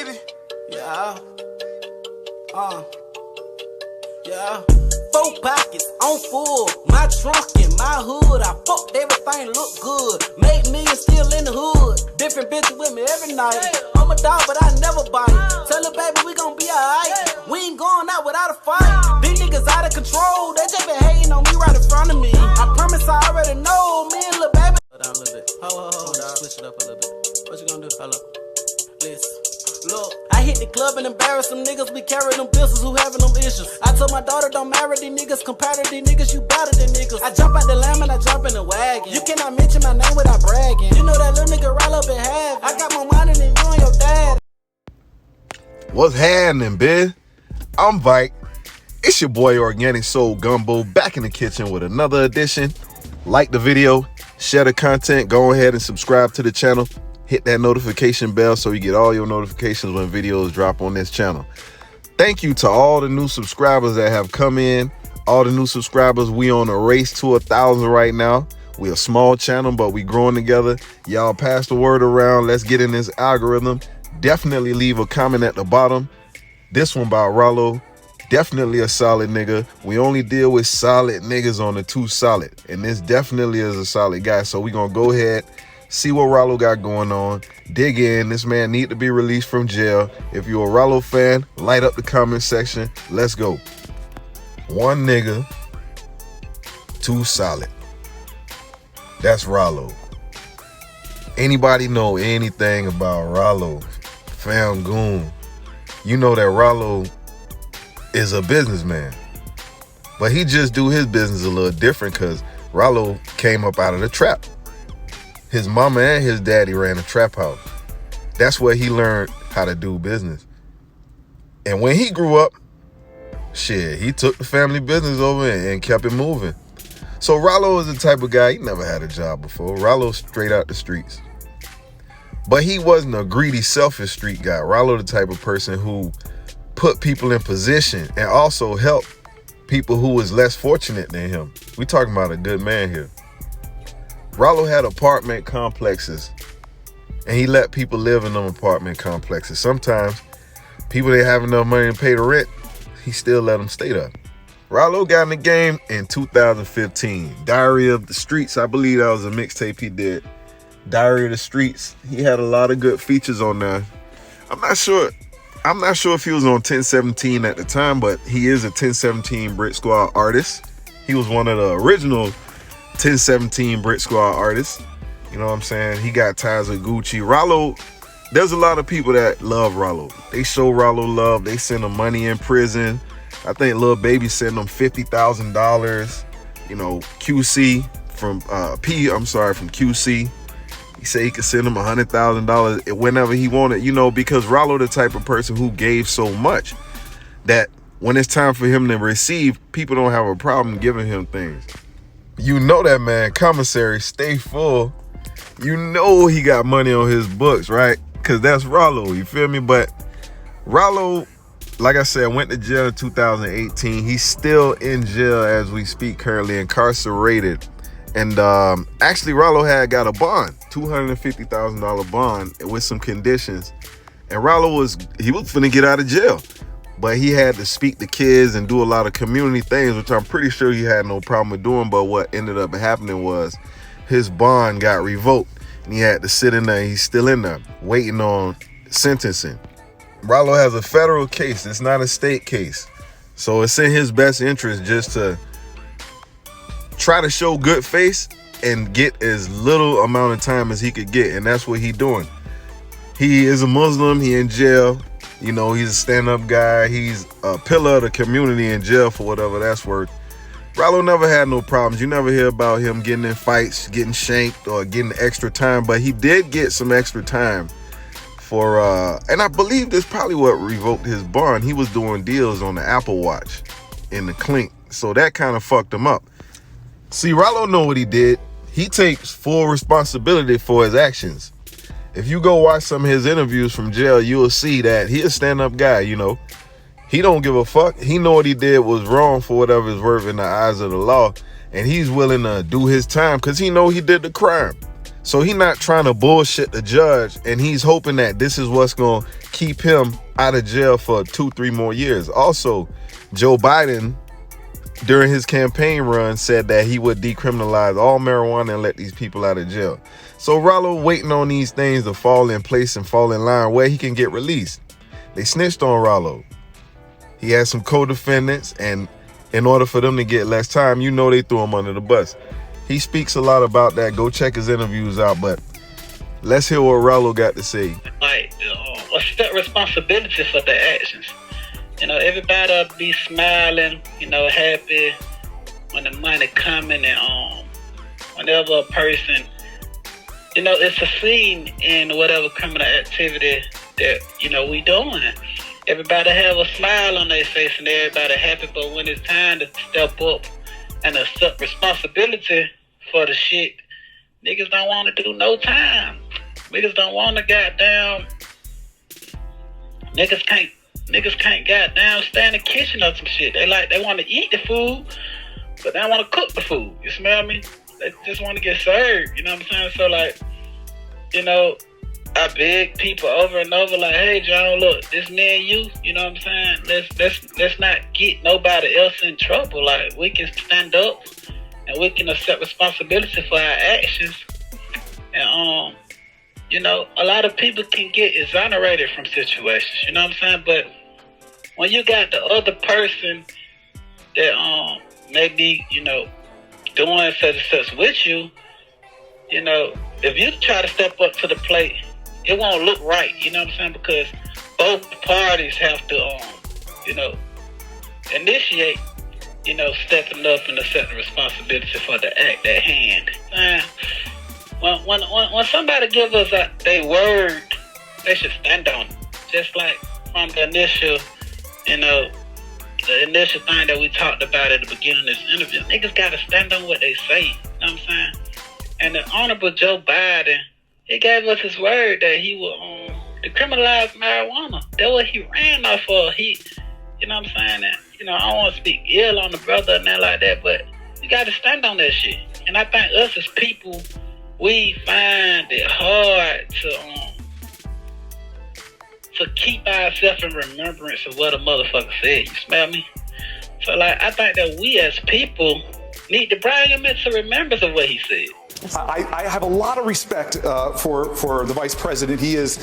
city. Yeah. Yeah. 4 pockets on full. My trunk in my hood. I fucked everything look good. Made millions still in the hood. Different bitches with me every night. I'm a dog, but I never bite. Tell her, baby, we gon' be alright. We ain't going out without a fight. These niggas out of control. They just been hating on me right in front of me. I promise I already know. Me and lil' baby. Hold on a little bit. Hold on. Switch it up a little bit. What you gonna do? Hold up. Listen. Look, I hit the club and embarrass them niggas. We carry them business who having them issues. I told my daughter don't marry these niggas. Compare to these niggas, you better than niggas. I jump out the lamb and I jump in the wagon. You cannot mention my name without bragging. You know that little nigga Ralo been having. I got more money than you and your dad. What's happening, bitch? I'm Vike. It's your boy Organic Soul Gumbo back in the kitchen with another edition. Like the video, share the content, go ahead and subscribe to the channel. Hit that notification bell so you get all your notifications when videos drop on this channel. Thank you to all the new subscribers that have come in. All the new subscribers, we on a race to 1,000 right now. We're a small channel, but we growing together. Y'all pass the word around. Let's get in this algorithm. Definitely leave a comment at the bottom. This one by Ralo. Definitely a solid nigga. We only deal with solid niggas on the 2 Solid. And this definitely is a solid guy. So we gonna go ahead, see what Ralo got going on, dig in. This man need to be released from jail. If you're a Ralo fan, light up the comment section. Let's go. 1 nigga, 2 Solid. That's Ralo. Anybody know anything about Ralo, fam goon, you know that Ralo is a businessman. But he just do his business a little different because Ralo came up out of the trap. His mama and his daddy ran a trap house. That's where he learned how to do business. And when he grew up, shit, he took the family business over and kept it moving. So Ralo is the type of guy, he never had a job before. Ralo straight out the streets. But he wasn't a greedy, selfish street guy. Ralo the type of person who put people in position and also help people who was less fortunate than him. We talking about a good man here. Ralo had apartment complexes and he let people live in them apartment complexes. Sometimes people didn't have enough money to pay the rent, he still let them stay there. Ralo got in the game in 2015. Diary of the Streets, I believe that was a mixtape he did. Diary of the Streets. He had a lot of good features on there. I'm not sure if he was on 1017 at the time, but he is a 1017 Brick Squad artist. He was one of the original 1017 Brick Squad artists. You know what I'm saying? He got ties with Gucci. Ralo, there's a lot of people that love Ralo. They show Ralo love. They send him money in prison. I think Lil Baby sent him $50,000. You know, QC from from QC. He said he could send him $100,000 whenever he wanted, you know, because Ralo the type of person who gave so much that when it's time for him to receive, people don't have a problem giving him things. You know that man, commissary, stay full. You know he got money on his books, right? Because that's Ralo, you feel me? But Ralo, like I said, went to jail in 2018. He's still in jail as we speak, currently incarcerated. And actually, Ralo had got a bond, $250,000 bond with some conditions. And Ralo was finna get out of jail. But he had to speak to kids and do a lot of community things, which I'm pretty sure he had no problem with doing. But what ended up happening was his bond got revoked. And he had to sit in there. He's still in there waiting on sentencing. Ralo has a federal case. It's not a state case. So it's in his best interest just to try to show good face and get as little amount of time as he could get. And that's what he's doing. He is a Muslim. He in jail. You know, he's a stand-up guy. He's a pillar of the community in jail for whatever that's worth. Ralo never had no problems. You never hear about him getting in fights, getting shanked, or getting extra time. But he did get some extra time for, and I believe this probably what revoked his bond. He was doing deals on the Apple Watch in the clink. So that kind of fucked him up. See, Ralo know what he did. He takes full responsibility for his actions. If you go watch some of his interviews from jail, you will see that he a stand-up guy, you know. He don't give a fuck. He know what he did was wrong for whatever it's worth in the eyes of the law. And he's willing to do his time because he know he did the crime. So he not trying to bullshit the judge, and he's hoping that this is what's going to keep him out of jail for 2-3 more years. Also, Joe Biden, during his campaign run, said that he would decriminalize all marijuana and let these people out of jail. So Ralo waiting on these things to fall in place and fall in line where he can get released. They snitched on Ralo. He had some co-defendants, and in order for them to get less time, you know they threw him under the bus. He speaks a lot about that. Go check his interviews out, but let's hear what Ralo got to say. Like, accept responsibility for their actions. Everybody be smiling, happy when the money coming, and whenever a person, it's succeeding in whatever criminal activity that, we doing. Everybody have a smile on their face and everybody happy, but when it's time to step up and accept responsibility for the shit, niggas don't want to do no time. Niggas don't want to goddamn. Niggas can't goddamn stand in the kitchen or some shit. They want to eat the food, but they don't want to cook the food. You smell me? They just want to get served. You know what I'm saying? So I beg people over and over, like, hey John, look, this me and you. You know what I'm saying? Let's not get nobody else in trouble. Like, we can stand up and we can accept responsibility for our actions. And a lot of people can get exonerated from situations. You know what I'm saying? But when you got the other person that maybe doing such and such with you, if you try to step up to the plate, it won't look right. You know what I'm saying? Because both parties have to initiate stepping up and accepting responsibility for the act at hand. When somebody gives us their word, they should stand on it. Just like from the initial thing that we talked about at the beginning of this interview, niggas gotta stand on what they say. You know what I'm saying? And the Honorable Joe Biden, he gave us his word that he will decriminalize marijuana. That's what he ran off for. You know what I'm saying? And, I don't want to speak ill on the brother and that like that, but you got to stand on that shit. And I think us as people, we find it hard to keep ourselves in remembrance of what a motherfucker said. You smell me? So, I think that we as people need to bring him into remembrance of what he said. I have a lot of respect for the vice president. He has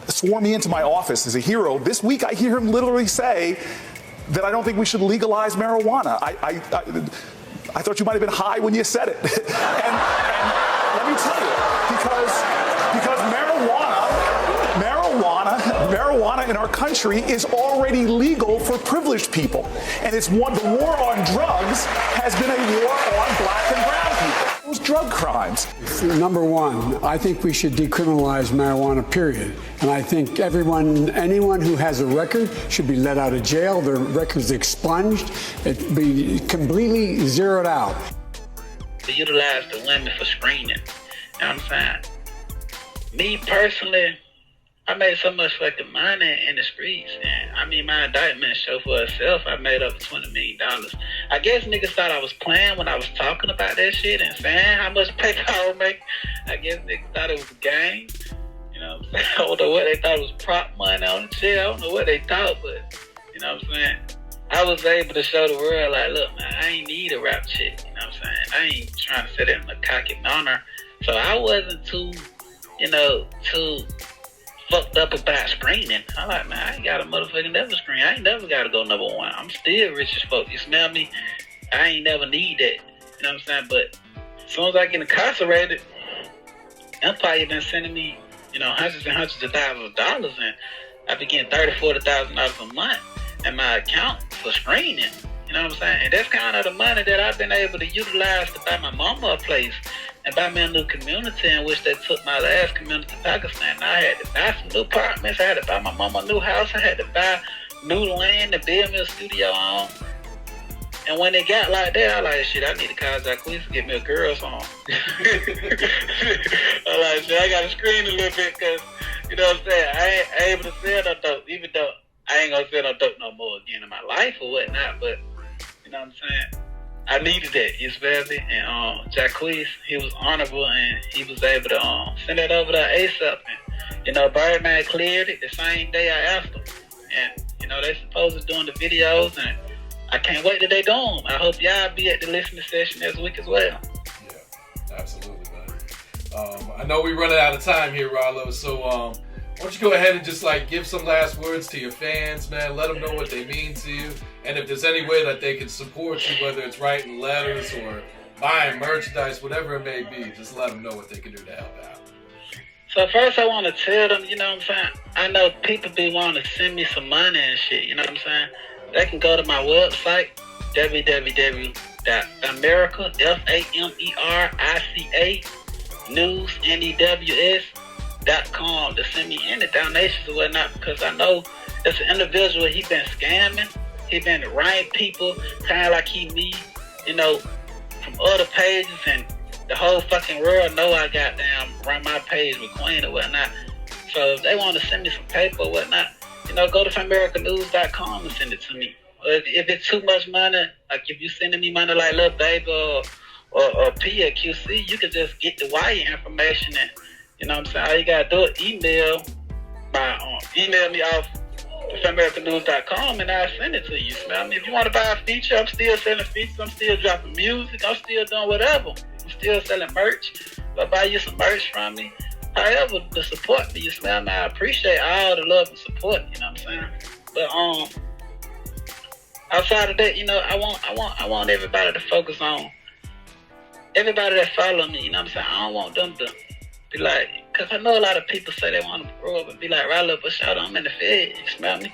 sworn me into my office as a hero. This week, I hear him literally say that I don't think we should legalize marijuana. I thought you might have been high when you said it. and let me tell you, because marijuana in our country is already legal for privileged people. And the war on drugs has been a war on black and brown people. Those drug crimes. Number one, I think we should decriminalize marijuana, period. And I think anyone who has a record should be let out of jail, their records expunged, it be completely zeroed out. To utilize the women for screening. You know what I'm saying? Me personally, I made so much fucking money in the streets, and my indictment show for itself. I made up $20 million. I guess niggas thought I was playing when I was talking about that shit and saying how much paper I would make. I guess niggas thought it was a game. You know what I'm saying? I don't know what they thought it was prop money on the shit. I don't know what they thought, but you know what I'm saying? I was able to show the world, like, look, man, I ain't need a rap chick. You know what I'm saying? I ain't trying to sit in a cocky manner. So I wasn't too fucked up about screening. I'm like, man, I ain't got a motherfucking never screen. I ain't never got to go number one. I'm still rich as fuck. You smell me? I ain't never need that. You know what I'm saying? But as soon as I get incarcerated, Empire been sending me, hundreds and hundreds of thousands of dollars, and I be getting $30,000-$40,000 a month in my account for screening. You know what I'm saying? And that's kind of the money that I've been able to utilize to buy my mama a place and buy me a new community, in which they took my last community to Pakistan. And I had to buy some new apartments. I had to buy my mama a new house. I had to buy new land to build me a studio on. And when it got like that, I like, shit, I need to call Jacquees to get me a girl song. I like, shit, I got to screen a little bit because, you know what I'm saying, I ain't able to sell no dope, even though I ain't going to sell no dope no more again in my life or whatnot, but, you know what I'm saying, I needed that, you smell me? And Jacquees, he was honorable and he was able to send that over there ASAP. And, you know, Birdman cleared it the same day I asked him. And, you know, they supposed to doing the videos and I can't wait till they do them. I hope y'all be at the listening session this week as well. Yeah, absolutely, man. I know we're running out of time here, Ralo, so why don't you go ahead and just like give some last words to your fans, man. Let them know what they mean to you. And if there's any way that they can support you, whether it's writing letters or buying merchandise, whatever it may be, just let them know what they can do to help out. So first I want to tell them, you know what I'm saying? I know people be wanting to send me some money and shit, you know what I'm saying? They can go to my website, www.america, FAMERICA, news, NEWS.com to send me any donations or whatnot, because I know it's an individual, he been scamming, he been writing people, kind of like he me, you know, from other pages, and the whole fucking world know I goddamn run my page with Queen or whatnot. So if they want to send me some paper or whatnot, you know, go to AmericaNews.com and send it to me. Or if it's too much money, like if you sending me money like Lil Baby or P at QC, you can just get the wire information and, you know what I'm saying, all you gotta do is email me off AmericaNews.com and I'll send it to you. I mean, if you want to buy a feature, I'm still selling features, I'm still dropping music, I'm still doing whatever. I'm still selling merch. If I buy you some merch from me, however, to support me, you smell me, I appreciate all the love and support, you know what I'm saying? But outside of that, you know, I want everybody to focus on everybody that follow me, you know what I'm saying? I don't want them to be like, because I know a lot of people say they want to grow up and be like, Ralo, but shout out, I'm in the Fed, you smell me?